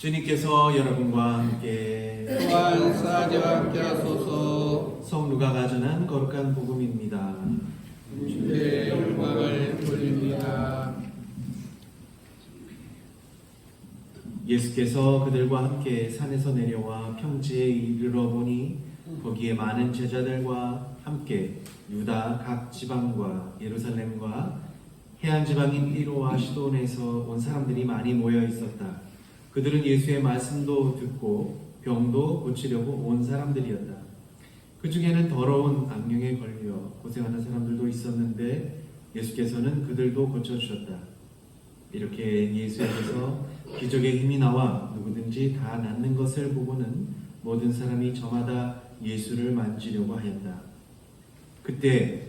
주님께서 여러분과 함께 또한 사제와 함께 하소서. 성루가가 전한 거룩한 복음입니다. 주께 영광을 돌립니다. 예수께서 그들과 함께 산에서 내려와 평지에 이르러 보니 거기에 많은 제자들과 함께 유다 각 지방과 예루살렘과 해안 지방인 띠로와 시돈에서 온 사람들이 많이 모여 있었다. 그들은 예수의 말씀도 듣고 병도 고치려고 온 사람들이었다. 그 중에는 더러운 악령에 걸려 고생하는 사람들도 있었는데 예수께서는 그들도 고쳐주셨다. 이렇게 예수에게서 기적의 힘이 나와 누구든지 다 낫는 것을 보고는 모든 사람이 저마다 예수를 만지려고 하였다. 그때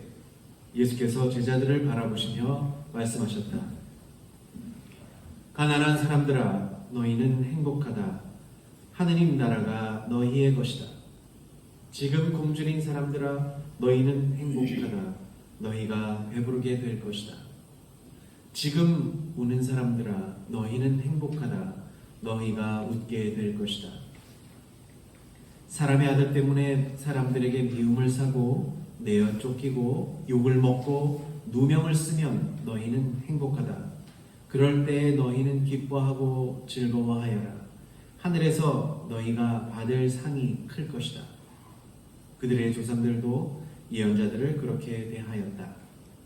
예수께서 제자들을 바라보시며 말씀하셨다. 가난한 사람들아, 너희는 행복하다. 하느님 나라가 너희의 것이다. 지금 굶주린 사람들아, 너희는 행복하다. 너희가 배부르게 될 것이다. 지금 우는 사람들아, 너희는 행복하다. 너희가 웃게 될 것이다. 사람의 아들 때문에 사람들에게 미움을 사고 내어 쫓기고 욕을 먹고 누명을 쓰면 너희는 행복하다. 그럴 때 너희는 기뻐하고 즐거워하여라. 하늘에서 너희가 받을 상이 클 것이다. 그들의 조상들도 예언자들을 그렇게 대하였다.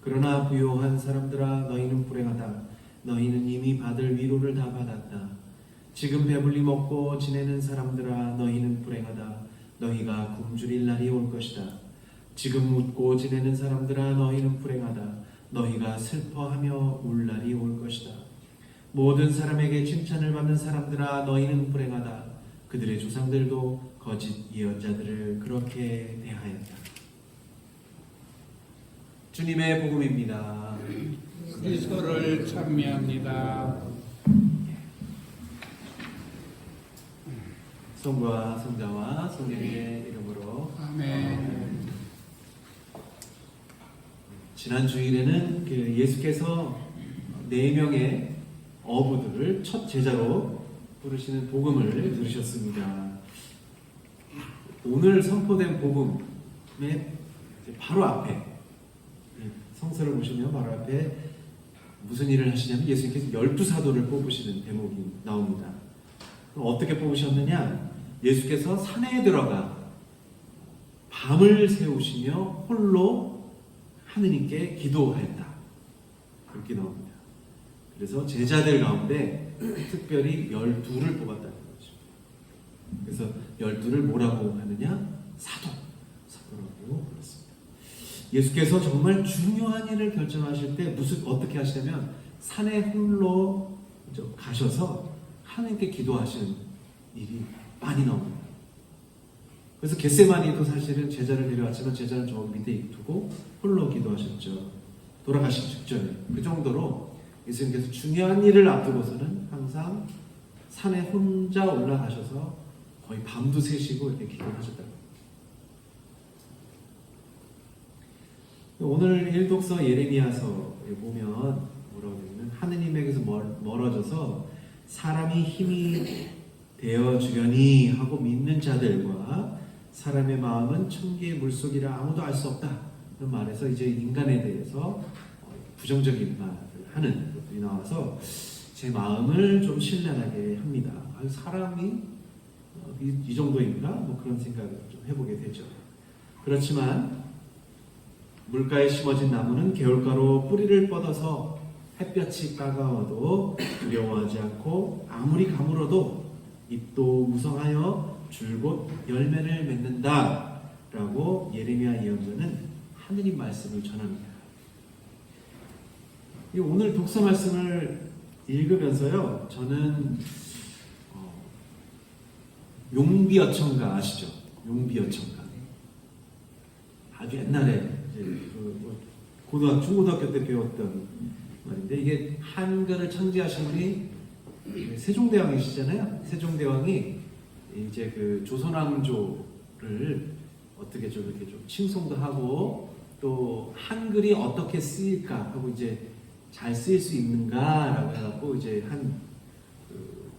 그러나 부요한 사람들아, 너희는 불행하다. 너희는 이미 받을 위로를 다 받았다. 지금 배불리 먹고 지내는 사람들아, 너희는 불행하다. 너희가 굶주릴 날이 올 것이다. 지금 웃고 지내는 사람들아, 너희는 불행하다. 너희가 슬퍼하며 울 날이 올 것이다. 모든 사람에게 칭찬을 받는 사람들아, 너희는 불행하다. 그들의 조상들도 거짓 예언자들을 그렇게 대하였다. 주님의 복음입니다. 그리스도를 찬미합니다. 성부와 성자와 성령의 이름으로 아멘. 지난 주일에는 예수께서 4명의 어부들을 첫 제자로 부르시는 복음을 들으셨습니다. 오늘 선포된 복음의 바로 앞에 성서를 보시면 바로 앞에 무슨 일을 하시냐면 예수님께서 12사도를 뽑으시는 대목이 나옵니다. 그럼 어떻게 뽑으셨느냐? 예수께서 산에 들어가 밤을 새우시며 홀로 하느님께 기도하였다. 그렇게 나옵니다. 그래서 제자들 가운데 특별히 12를 뽑았다는 거죠. 그래서 12를 뭐라고 하느냐? 사도라고 불렀습니다. 예수께서 정말 중요한 일을 결정하실 때 어떻게 하시냐면 산에 홀로 가셔서 하나님께 기도하시는 일이 많이 나옵니다. 그래서 겟세마니도 사실은 제자를 데려왔지만 제자는 저 밑에 두고 홀로 기도하셨죠. 돌아가시기 직전에. 그 정도로 예수님께서 중요한 일을 앞두고서는 항상 산에 혼자 올라가셔서 거의 밤도 새시고 이렇게 기도하셨다고 합니다. 오늘 일독서 예레미야서에 보면 뭐라고 되냐면 하느님에게서 멀어져서 사람이 힘이 되어주려니 하고 믿는 자들과 사람의 마음은 천개의 물속이라 아무도 알 수 없다. 이런 말에서 이제 인간에 대해서 부정적인 말을 하는 것들이 나와서 제 마음을 좀 신란하게 합니다. 사람이 이 정도인가? 뭐 그런 생각을 좀 해보게 되죠. 그렇지만 물가에 심어진 나무는 개울가로 뿌리를 뻗어서 햇볕이 따가워도 두려워하지 않고 아무리 가물어도 잎도 무성하여 줄곧 열매를 맺는다 라고 예레미야 예언자는 하느님 말씀을 전합니다. 오늘 독서 말씀을 읽으면서요, 저는 용비어천가 아시죠? 용비어천가. 아주 옛날에 중고등학교 때 배웠던 말인데, 이게 한글을 창제하신 분이 세종대왕이시잖아요. 세종대왕이 이제 그 조선왕조를 어떻게 좀 이렇게 좀 칭송도 하고 또 한글이 어떻게 쓰일까 하고 이제 잘 쓰일 수 있는가라고 해갖고 이제 한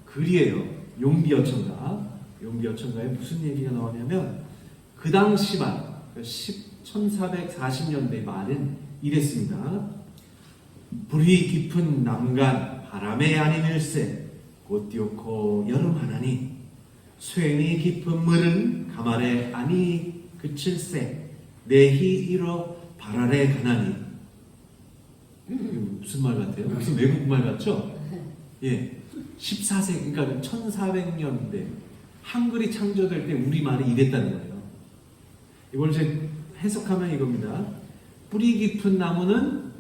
글이에요. 용비어천가에 무슨 얘기가 나오냐면 그 당시 말 1440년대 말은 이랬습니다. 불이 깊은 남간 바람에 아닌 일세 곧 띄었고 여름 하나니 쇠니 깊은 물은 가말에 아니 그칠세 내히 이러 발아래 가나니. 무슨 말 같아요? 무슨 외국 말 같죠? 예, 14세기 그러니까 1400년대 한글이 창조될 때 우리말이 이랬다는 거예요. 이걸 이제 해석하면 이겁니다. 뿌리 깊은 나무는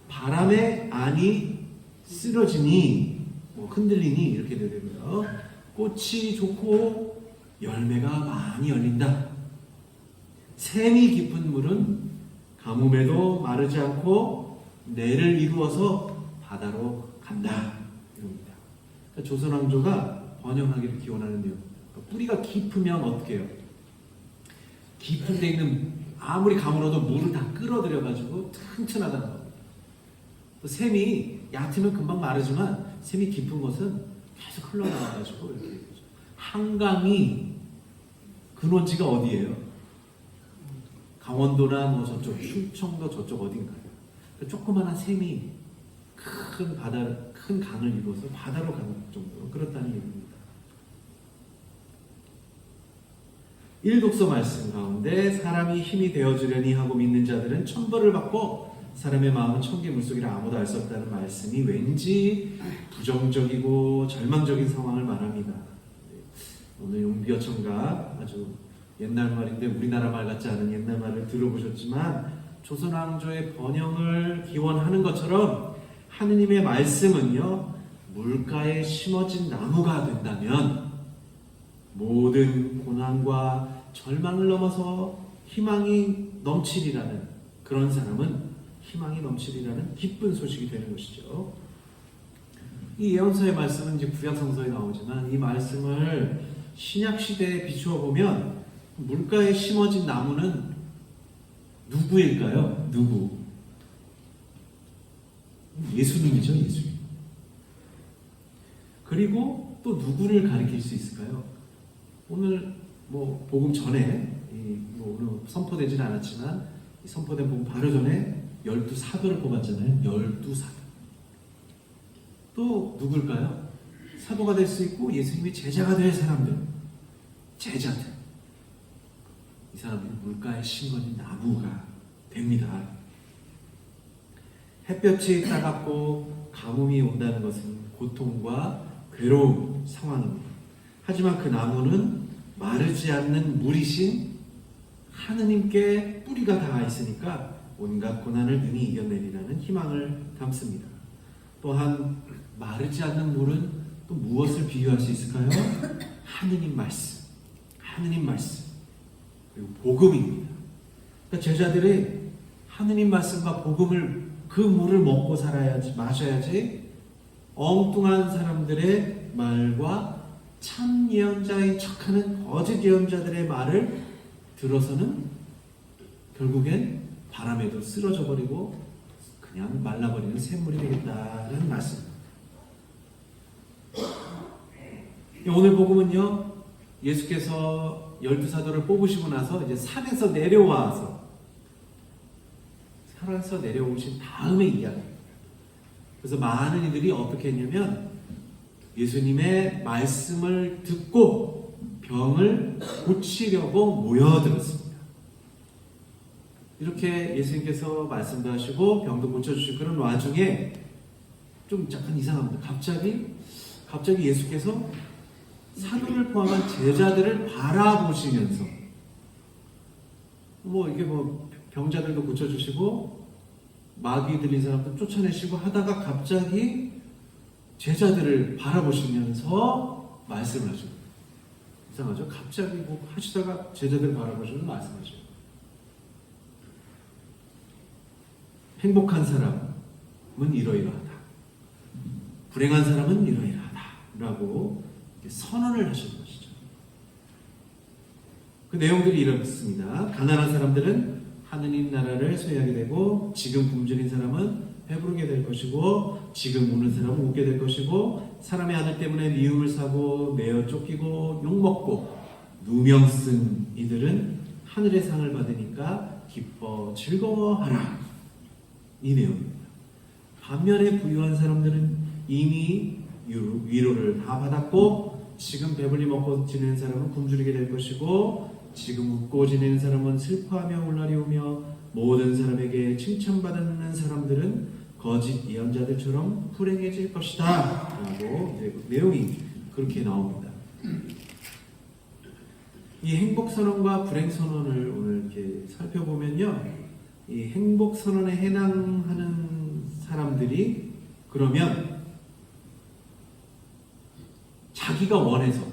바람에 안이 쓰러지니 흔들리니 이렇게 되고요. 꽃이 좋고 열매가 많이 열린다. 샘이 깊은 물은 가뭄에도 마르지 않고 내를 이루어서 바다로 간다. 이겁니다. 그러니까 조선왕조가 번영하기를 기원하는 내용. 그러니까 뿌리가 깊으면 어떻게 해요? 깊은 데 있는 아무리 가물어도 물을 다 끌어들여가지고 튼튼하다는 겁니다. 또 샘이 얕으면 금방 마르지만 샘이 깊은 곳은 계속 흘러나와가지고 이렇게 되죠. 한강이 근원지가 어디예요? 강원도나 뭐 저쪽 충청도 저쪽 어딘가요? 조그마한 샘이 큰 강을 이루어서 바다로 가는 정도로 그렇다는 얘기입니다. 1독서 말씀 가운데 사람이 힘이 되어주려니 하고 믿는 자들은 천벌을 받고 사람의 마음은 천개 물속이라 아무도 알 수 없다는 말씀이 왠지 부정적이고 절망적인 상황을 말합니다. 오늘 용비어천가 아주 옛날 말인데 우리나라 말 같지 않은 옛날 말을 들어보셨지만 조선왕조의 번영을 기원하는 것처럼 하느님의 말씀은요 물가에 심어진 나무가 된다면 모든 고난과 절망을 넘어서 희망이 넘치리라는 그런 사람은 희망이 넘치리라는 기쁜 소식이 되는 것이죠. 이 예언서의 말씀은 이제 구약성서에 나오지만 이 말씀을 신약 시대에 비추어 보면 물가에 심어진 나무는 누구일까요? 누구? 예수님이죠, 예수님. 그리고 또 누구를 가리킬 수 있을까요? 오늘 뭐 복음 전에 뭐 오늘 선포되지는 않았지만 선포된 복음 바로 전에 12사도를 뽑았잖아요. 12사도. 또 누굴까요? 사도가 될 수 있고 예수님이 제자가 될 사람들. 제자들. 이 사람들이 물가에 심어진 나무가 됩니다. 햇볕이 따갑고 가뭄이 온다는 것은 고통과 괴로움 상황입니다. 하지만 그 나무는 마르지 않는 물이신 하느님께 뿌리가 닿아 있으니까 온갖 고난을 능히 이겨내리라는 희망을 담습니다. 또한 마르지 않는 물은 또 무엇을 비유할 수 있을까요? 하느님 말씀, 하느님 말씀 그리고 복음입니다. 그러니까 제자들이 하느님 말씀과 복음을 그 물을 먹고 살아야지 마셔야지 엉뚱한 사람들의 말과 참 예언자인 척하는 거짓 예언자들의 말을 들어서는 결국엔 바람에도 쓰러져 버리고 그냥 말라버리는 샘물이 되겠다는 말씀. 오늘 복음은요 예수께서 12사도를 뽑으시고 나서 이제 산에서 내려오신 다음의 이야기입니다. 그래서 많은 이들이 어떻게 했냐면 예수님의 말씀을 듣고 병을 고치려고 모여들었습니다. 이렇게 예수님께서 말씀도 하시고 병도 고쳐주시고 그런 와중에 좀 약간 이상합니다. 갑자기 예수께서 사도를 포함한 제자들을 바라보시면서 병자들도 고쳐주시고 마귀 들린 사람도 쫓아내시고 하다가 갑자기 제자들을 바라보시면서 말씀을 하시고 이상하죠? 갑자기 하시다가 제자들을 바라보시면서 말씀하시고 행복한 사람은 이러이러하다. 불행한 사람은 이러이러하다. 라고 선언을 하시는 것이죠. 그 내용들이 이렇습니다. 가난한 사람들은 하느님 나라를 소유하게 되고 지금 굶주린 사람은 배부르게 될 것이고 지금 우는 사람은 웃게 될 것이고 사람의 아들 때문에 미움을 사고 매어 쫓기고 욕먹고 누명 쓴 이들은 하늘의 상을 받으니까 기뻐 즐거워하라. 이 내용입니다. 반면에 부유한 사람들은 이미 위로를 다 받았고 지금 배불리 먹고 지내는 사람은 굶주리게 될 것이고 지금 웃고 지내는 사람은 슬퍼하며 울날이 오며 모든 사람에게 칭찬받는 사람들은 거짓 예언자들처럼 불행해질 것이다 라고 내용이 그렇게 나옵니다. 이 행복선언과 불행선언을 오늘 이렇게 살펴보면요, 이 행복선언에 해당하는 사람들이 그러면 자기가 원해서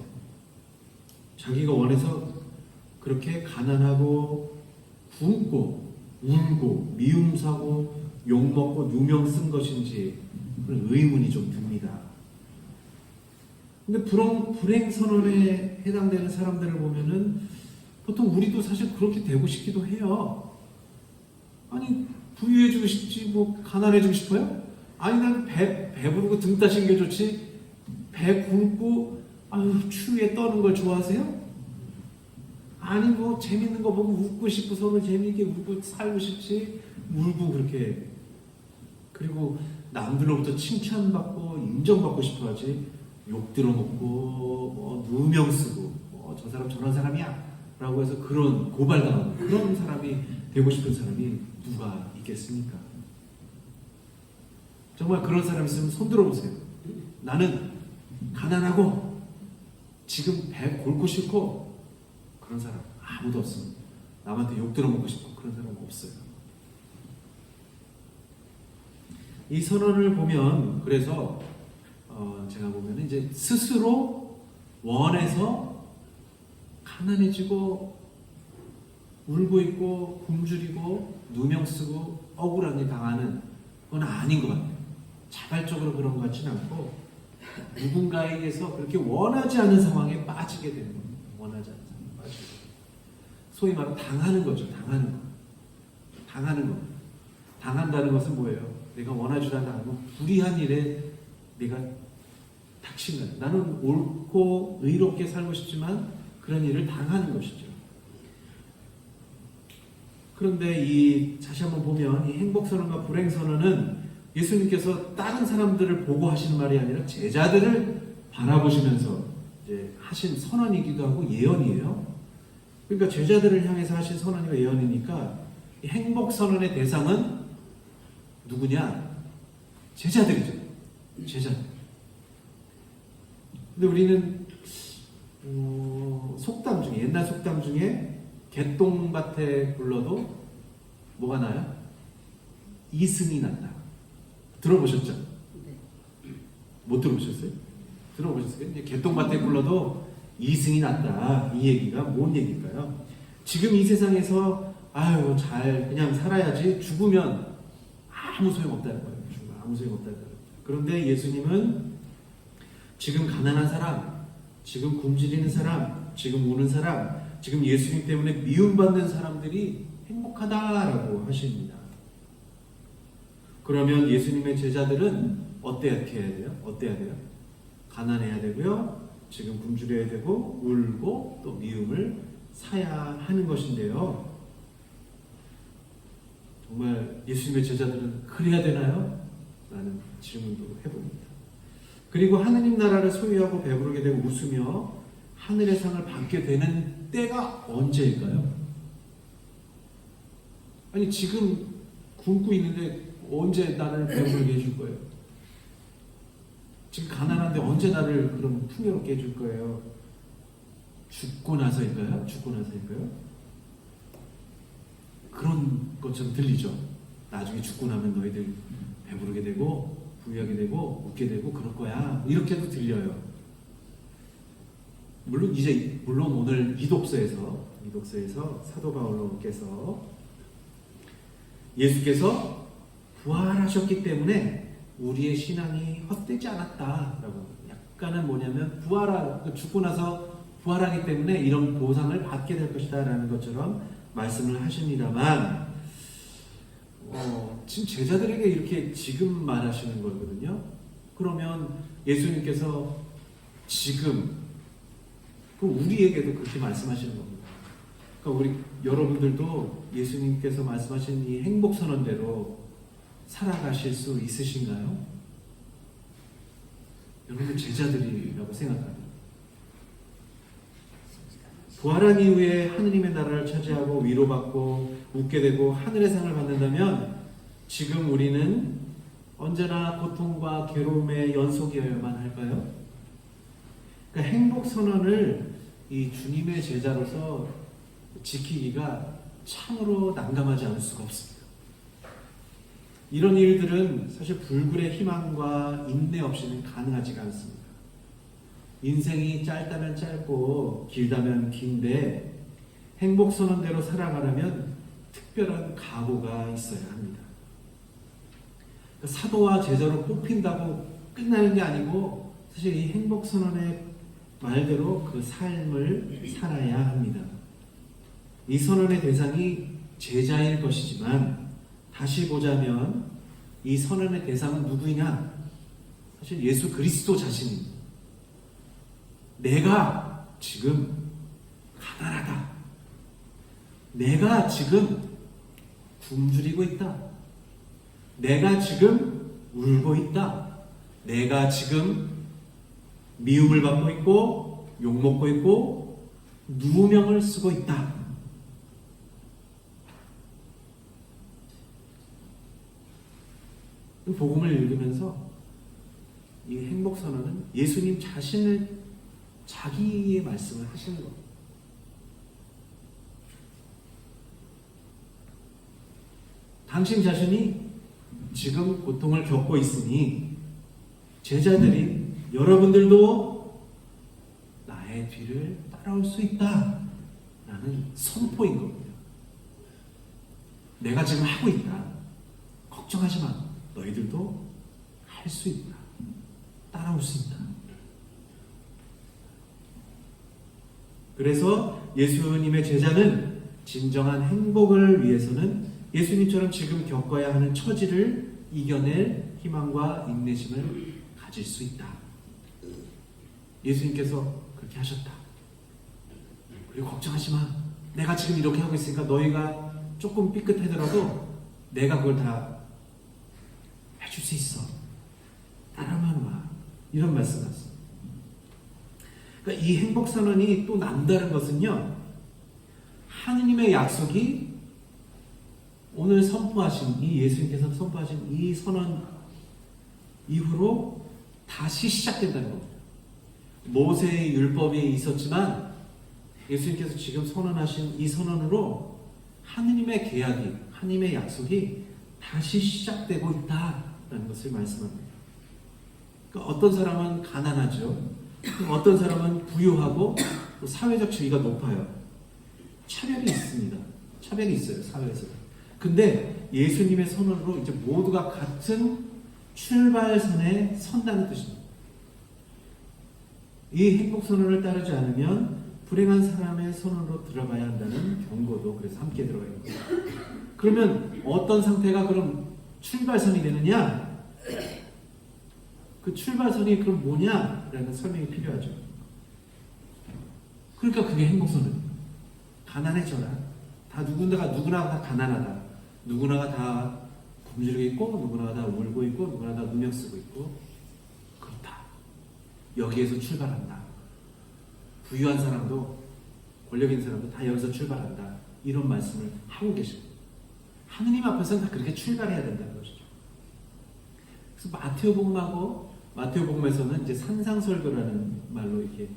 그렇게 가난하고 굶고 울고 미움 사고 욕먹고 누명 쓴 것인지 그런 의문이 좀 듭니다. 근데 불행선언에 해당되는 사람들을 보면은 보통 우리도 사실 그렇게 되고 싶기도 해요. 아니 부유해지고 싶지 뭐 가난해지고 싶어요? 아니 난 배부르고 등 따신 게 좋지 배 굶고 아유 추위에 떠는 걸 좋아하세요? 아니 뭐 재밌는 거 보고 웃고 싶어서 오늘 재미있게 웃고 살고 싶지 울고 그렇게 그리고 남들로부터 칭찬받고 인정받고 싶어하지 욕 들어먹고 뭐 누명 쓰고 뭐 저 사람 저런 사람이야 라고 해서 그런 고발당하는 그런 사람이 되고 싶은 사람이 누가 있겠습니까? 정말 그런 사람 있으면 손 들어보세요. 나는 가난하고 지금 배 골고 싶고 그런 사람 아무도 없습니다. 남한테 욕 들어먹고 싶고 그런 사람 없어요. 이 선언을 보면 그래서 제가 보면 이제 스스로 원해서 가난해지고 울고 있고 굶주리고 누명 쓰고 억울한 일 당하는 건 아닌 것 같아요. 자발적으로 그런 것 같지는 않고 누군가에게서 그렇게 원하지 않은 상황에 빠지게 되는 겁니다. 원하지 않은 상황에 빠지게 되는 거예요. 소위 말하면 당하는 거죠. 당하는 거. 당한다는 것은 뭐예요? 내가 원하지 않은 불의한 일에 내가 닥친 거예요. 나는 옳고 의롭게 살고 싶지만 그런 일을 당하는 것이죠. 그런데 다시 한번 보면 이 행복선언과 불행선언은 예수님께서 다른 사람들을 보고 하시는 말이 아니라 제자들을 바라보시면서 이제 하신 선언이기도 하고 예언이에요. 그러니까 제자들을 향해서 하신 선언이고 예언이니까 이 행복선언의 대상은 누구냐? 제자들이죠. 제자들. 근데 우리는 속담 중에 옛날 속담 중에 개똥밭에 굴러도 뭐가 나요? 이승이 난다. 들어보셨죠? 네. 못 들어보셨어요? 들어보셨어요? 이제 개똥밭에 굴러도 이승이 난다. 이 얘기가 뭔 얘기일까요? 지금 이 세상에서 아유 잘 그냥 살아야지 죽으면 아무 소용없다는 거예요. 죽으면 아무 소용없다는 거예요. 그런데 예수님은 지금 가난한 사람, 지금 굶주리는 사람, 지금 우는 사람, 지금 예수님 때문에 미움받는 사람들이 행복하다라고 하십니다. 그러면 예수님의 제자들은 어떻게 해야 돼요? 어때야 돼요? 가난해야 되고요. 지금 굶주려야 되고 울고 또 미움을 사야 하는 것인데요. 정말 예수님의 제자들은 그래야 되나요? 라는 질문도 해봅니다. 그리고 하느님 나라를 소유하고 배부르게 되고 웃으며 하늘의 상을 받게 되는 때가 언제일까요? 아니 지금 굶고 있는데 언제 나를 배부르게 해줄 거예요? 지금 가난한데 언제 나를 그럼 풍요롭게 해줄 거예요? 죽고 나서일까요? 그런 것처럼 들리죠. 나중에 죽고 나면 너희들 배부르게 되고 부유하게 되고 웃게 되고 그럴 거야. 이렇게도 들려요. 물론 오늘 이 독서에서 사도 바울로께서 예수께서 부활하셨기 때문에 우리의 신앙이 헛되지 않았다라고 약간은 뭐냐면 죽고 나서 부활하기 때문에 이런 보상을 받게 될 것이다라는 것처럼 말씀을 하십니다만 지금 제자들에게 이렇게 지금 말하시는 거거든요. 그러면 예수님께서 지금 우리에게도 그렇게 말씀하시는 겁니다. 그러니까 우리 여러분들도 예수님께서 말씀하신 이 행복 선언대로 살아가실 수 있으신가요? 여러분들 제자들이라고 생각합니다. 부활한 이후에 하느님의 나라를 차지하고 위로받고 웃게 되고 하늘의 상을 받는다면 지금 우리는 언제나 고통과 괴로움의 연속이어야만 할까요? 그러니까 행복 선언을 이 주님의 제자로서 지키기가 참으로 난감하지 않을 수가 없습니다. 이런 일들은 사실 불굴의 희망과 인내 없이는 가능하지가 않습니다. 인생이 짧다면 짧고 길다면 긴데 행복 선언대로 살아가려면 특별한 각오가 있어야 합니다. 사도와 제자로 뽑힌다고 끝나는 게 아니고 사실 이 행복 선언의 말대로 그 삶을 살아야 합니다. 이 선언의 대상이 제자일 것이지만 다시 보자면 이 선언의 대상은 누구이냐? 사실 예수 그리스도 자신입니다. 내가 지금 가난하다. 내가 지금 굶주리고 있다. 내가 지금 울고 있다. 내가 지금 미움을 받고 있고 욕먹고 있고 누명을 쓰고 있다. 복음을 읽으면서 이 행복선언은 예수님 자신을 자기의 말씀을 하시는 겁니다. 당신 자신이 지금 고통을 겪고 있으니 제자들이 여러분들도 나의 뒤를 따라올 수 있다 라는 선포인 겁니다. 내가 지금 하고 있다. 걱정하지 마. 너희들도 할 수 있다. 따라올 수 있다. 그래서 예수님의 제자는 진정한 행복을 위해서는 예수님처럼 지금 겪어야 하는 처지를 이겨낼 희망과 인내심을 가질 수 있다. 예수님께서 그렇게 하셨다. 그리고 걱정하지 마. 내가 지금 이렇게 하고 있으니까 너희가 조금 삐끗하더라도 내가 그걸 다 해줄 수 있어. 따라만 와. 이런 말씀 하셨어요. 그러니까 이 행복선언이 또 남다른 것은요. 하느님의 약속이 오늘 선포하신 이 예수님께서 선포하신 이 선언 이후로 다시 시작된다는 겁니다. 모세의 율법이 있었지만 예수님께서 지금 선언하신 이 선언으로 하느님의 계약이, 하느님의 약속이 다시 시작되고 있다라는 것을 말씀합니다. 그러니까 어떤 사람은 가난하죠. 어떤 사람은 부유하고 또 사회적 지위가 높아요. 차별이 있습니다. 차별이 있어요. 사회에서. 근데 예수님의 선언으로 이제 모두가 같은 출발선에 선다는 뜻입니다. 이 행복선언을 따르지 않으면 불행한 사람의 선언으로 들어가야 한다는 경고도 그래서 함께 들어가야 합니다. 그러면 어떤 상태가 그럼 출발선이 되느냐? 그 출발선이 그럼 뭐냐라는 설명이 필요하죠. 그러니까 그게 행복선언입니다. 가난해져라. 누구나 다 가난하다. 누구나가 다 굶주리고 있고, 누구나가 다 울고 있고, 누구나 다 누명 쓰고 있고, 그렇다. 여기에서 출발한다. 부유한 사람도, 권력 있는 사람도 다 여기서 출발한다. 이런 말씀을 하고 계십니다. 하느님 앞에서는 다 그렇게 출발해야 된다는 것이죠. 그래서 마태복음에서는 이제 산상설교라는 말로 이렇게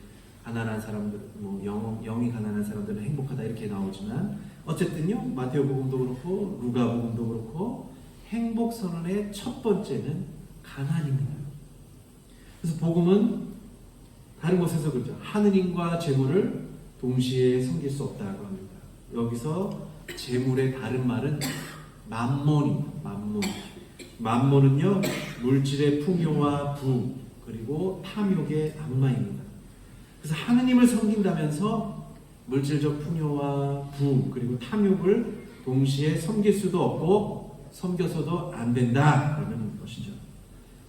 가난한 사람들, 영이 가난한 사람들은 행복하다 이렇게 나오지만 어쨌든요 마태복음도 그렇고 루가복음도 그렇고 행복 선언의 첫 번째는 가난입니다. 그래서 복음은 다른 곳에서 그렇죠. 하느님과 재물을 동시에 섬길 수 없다고 합니다. 여기서 재물의 다른 말은 만몬입니다. 만몬은요 물질의 풍요와 부 그리고 탐욕의 악마입니다. 그래서 하느님을 섬긴다면서 물질적 풍요와 부 그리고 탐욕을 동시에 섬길 수도 없고 섬겨서도 안 된다라는 것이죠.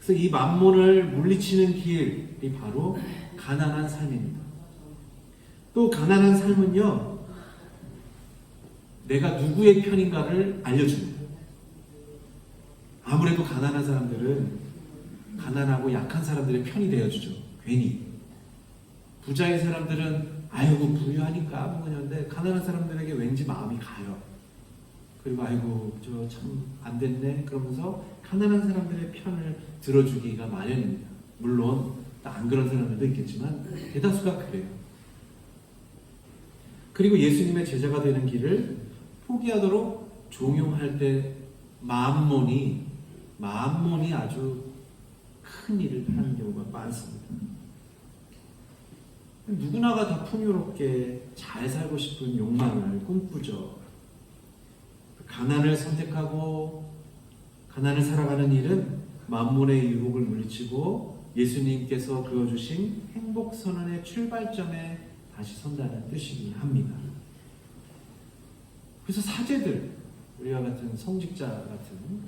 그래서 이 만몬을 물리치는 길이 바로 가난한 삶입니다. 또 가난한 삶은요, 내가 누구의 편인가를 알려줍니다. 아무래도 가난한 사람들은 가난하고 약한 사람들의 편이 되어주죠. 괜히. 부자의 사람들은 아이고 부유하니까 뭐 그런데 가난한 사람들에게 왠지 마음이 가요. 그리고 아이고 저 참 안 됐네 그러면서 가난한 사람들의 편을 들어주기가 마련입니다. 물론 안 그런 사람들도 있겠지만 대다수가 그래요. 그리고 예수님의 제자가 되는 길을 포기하도록 종용할 때 만몬이 아주 큰 일을 하는 경우가 많습니다. 누구나가 다 풍요롭게 잘 살고 싶은 욕망을 꿈꾸죠. 가난을 선택하고 가난을 살아가는 일은 만몬의 유혹을 물리치고 예수님께서 그어주신 행복선언의 출발점에 다시 선다는 뜻이긴 합니다. 그래서 사제들, 우리와 같은 성직자 같은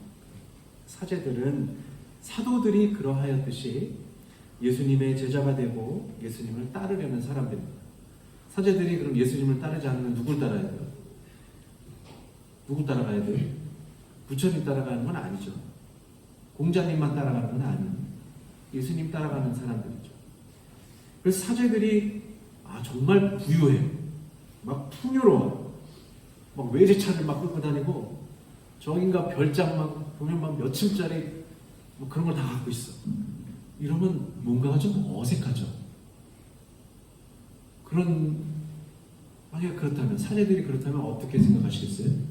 사제들은 사도들이 그러하였듯이 예수님의 제자가 되고 예수님을 따르려는 사람들입니다. 사제들이 그럼 예수님을 따르지 않으면 누굴 따라야 돼요? 누구 따라가야 돼요? 부처님 따라가는 건 아니죠. 공자님만 따라가는 건 아니에요. 예수님 따라가는 사람들이죠. 그래서 사제들이 정말 부유해요. 막 풍요로워요. 막 외제차를 막 끌고 다니고 저긴가 별장 막 보면 막 몇 층짜리 뭐 그런 걸 다 갖고 있어. 이러면 뭔가가 좀 어색하죠. 만약에 그렇다면, 사제들이 그렇다면 어떻게 생각하시겠어요?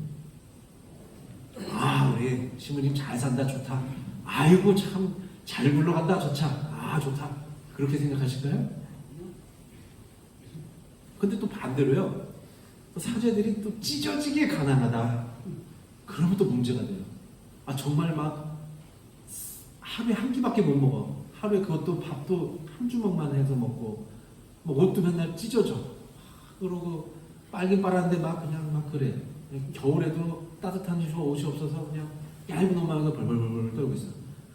우리 시모님 잘 산다, 좋다. 아이고, 참 잘 굴러간다, 저 차. 좋다. 그렇게 생각하실까요? 근데 또 반대로요. 또 사제들이 또 찢어지게 가난하다. 그러면 또 문제가 돼요. 정말 막 하루에 한 끼밖에 못 먹어. 하루에 그것도 밥도 한 주먹만 해서 먹고, 옷도 맨날 찢어져. 그러고 빨긴 빨았는데 그냥 그래. 겨울에도 따뜻한 옷이 없어서 그냥 얇은 옷만 해서 벌벌벌 떨고 있어.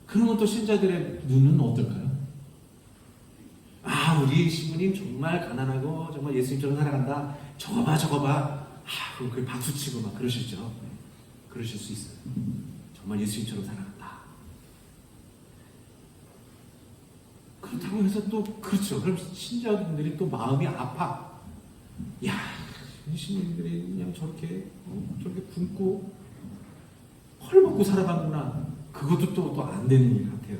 그러면 또 신자들의 눈은 어떨까요? 우리 신부님 정말 가난하고 정말 예수님처럼 살아간다. 저거 봐. 그럼 박수치고 막 그러시죠. 그러실 수 있어요. 정말 예수님처럼 살아간다. 그렇다고 해서 또 그렇죠. 그럼 신자분들이 또 마음이 아파. 신부님들이 그냥 저렇게 굶고 헐벗고 살아가는구나. 그것도 또 안 되는 일 같아요.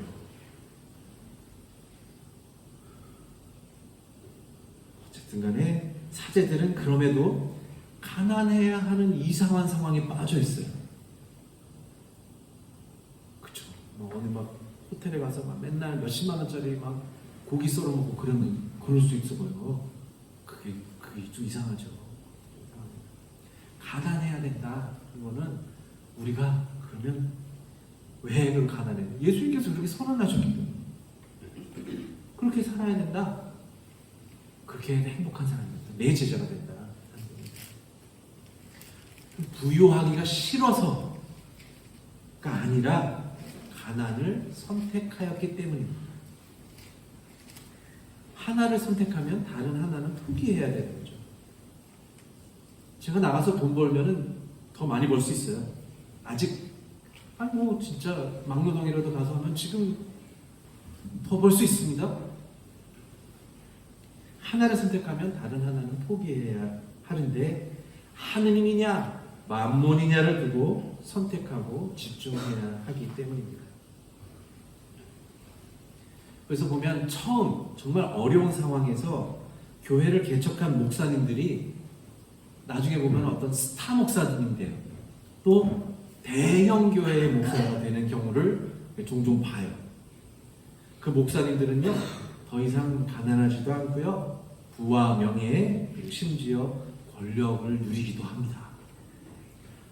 어쨌든 간에 사제들은 그럼에도 가난해야 하는 이상한 상황에 빠져 있어요. 그쵸? 어느 호텔에 가서 맨날 몇십만 원짜리 고기 썰어 먹고 그러면 그럴 수 있어 보여. 그게 좀 이상하죠. 가난해야 된다. 이거는 우리가 그러면 왜 그걸 가난해? 예수님께서 그렇게 선언하셨기 때문에 그렇게 살아야 된다. 그렇게 해야 행복한 사람이 된다. 내 제자가 된다. 부유하기가 싫어서가 아니라 가난을 선택하였기 때문입니다. 하나를 선택하면 다른 하나는 포기해야 되는 거죠. 제가 나가서 돈 벌면은 더 많이 벌 수 있어요. 아직 진짜 막노동이라도 가서 하면 지금 더 벌 수 있습니다. 하나를 선택하면 다른 하나는 포기해야 하는데 하느님이냐 만몬이냐를 두고 선택하고 집중해야 하기 때문입니다. 그래서 보면 처음 정말 어려운 상황에서 교회를 개척한 목사님들이 나중에 보면 어떤 스타 목사님이 돼요. 또 대형 교회의 목사가 되는 경우를 종종 봐요. 그 목사님들은요 더 이상 가난하지도 않고요 부와 명예 그리고 심지어 권력을 누리기도 합니다.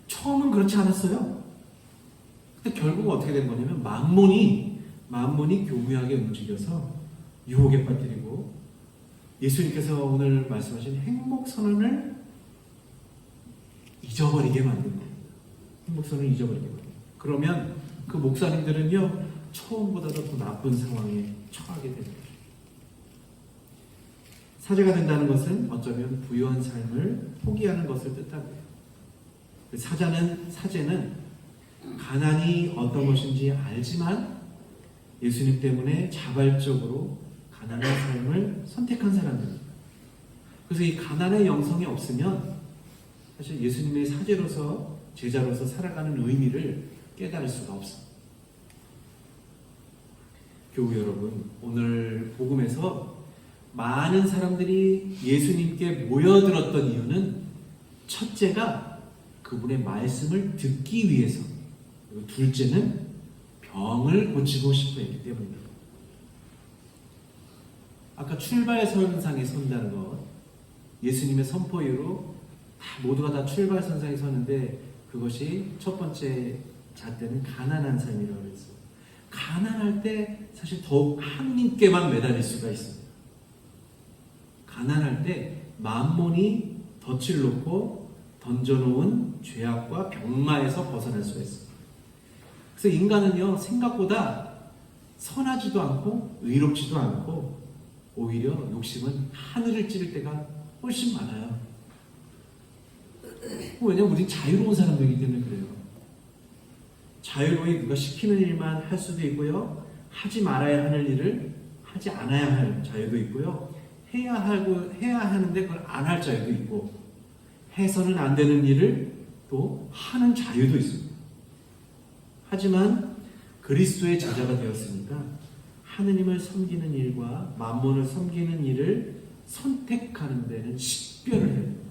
처음은 그렇지 않았어요. 근데 결국 어떻게 된 거냐면 만몬이 교묘하게 움직여서 유혹에 빠뜨리고 예수님께서 오늘 말씀하신 행복 선언을 잊어버리게 만든 겁니다. 행복 선언을 잊어버리게 만든 겁니다. 그러면 그 목사님들은요, 처음보다도 더 나쁜 상황에 처하게 되는 거죠. 사제가 된다는 것은 어쩌면 부유한 삶을 포기하는 것을 뜻하고요. 사제는 가난이 어떤 것인지 알지만 예수님 때문에 자발적으로 가난한 삶을 선택한 사람들입니다. 그래서 이 가난의 영성이 없으면 사실 예수님의 사제로서 제자로서 살아가는 의미를 깨달을 수가 없습니다. 교우 여러분, 오늘 복음에서 많은 사람들이 예수님께 모여들었던 이유는 첫째가 그분의 말씀을 듣기 위해서, 그리고 둘째는 병을 고치고 싶어 했기 때문입니다. 아까 출발선상에 선다는 것, 예수님의 선포유로 모두가 다 출발선상에 서는데 그것이 첫 번째 잣대는 가난한 삶이라고 했어요. 가난할 때 사실 더욱 하느님께만 매달릴 수가 있습니다. 가난할 때 만몬이 덫을 놓고 던져놓은 죄악과 병마에서 벗어날 수가 있습니다. 그래서 인간은요, 생각보다 선하지도 않고 의롭지도 않고 오히려 욕심은 하늘을 찌를 때가 훨씬 많아요. 왜냐면 우린 자유로운 사람들이기 때문에 그래요. 자유로이 누가 시키는 일만 할 수도 있고요, 하지 말아야 하는 일을 하지 않아야 할 자유도 있고요, 해야 하는데 그걸 안 할 자유도 있고, 해서는 안 되는 일을 또 하는 자유도 있습니다. 하지만 그리스도의 제자가 되었으니까 하느님을 섬기는 일과 만몬을 섬기는 일을 선택하는 데는 식별을 해야 됩니다.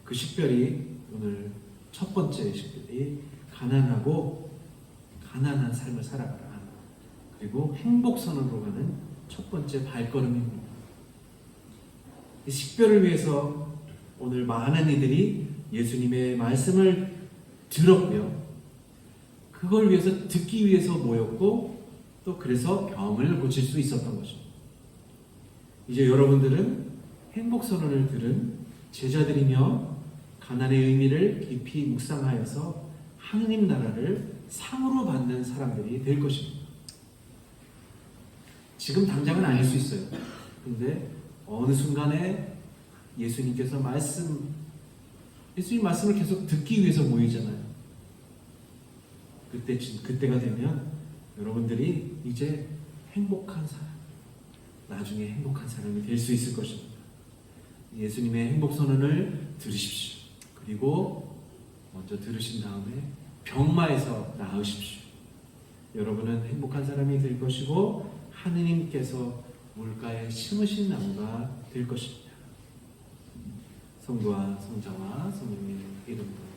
그 식별이 오늘 첫 번째 식별이 가난한 삶을 살아가라, 그리고 행복선언으로 가는 첫 번째 발걸음입니다. 이 식별을 위해서 오늘 많은 이들이 예수님의 말씀을 들었고요, 그걸 위해서 듣기 위해서 모였고, 또 그래서 병을 고칠 수 있었던 것입니다. 이제 여러분들은 행복선언을 들은 제자들이며 가난의 의미를 깊이 묵상하여서 하느님 나라를 상으로 받는 사람들이 될 것입니다. 지금 당장은 아닐 수 있어요. 근데 어느 순간에 예수님께서 예수님 말씀을 계속 듣기 위해서 모이잖아요. 그때가 되면 여러분들이 이제 행복한 사람, 나중에 행복한 사람이 될 수 있을 것입니다. 예수님의 행복선언을 들으십시오. 그리고 먼저 들으신 다음에 병마에서 나으십시오. 여러분은 행복한 사람이 될 것이고 하느님께서 물가에 심으신 나무가 될 것입니다. 성부와 성자와 성령의 이름으로.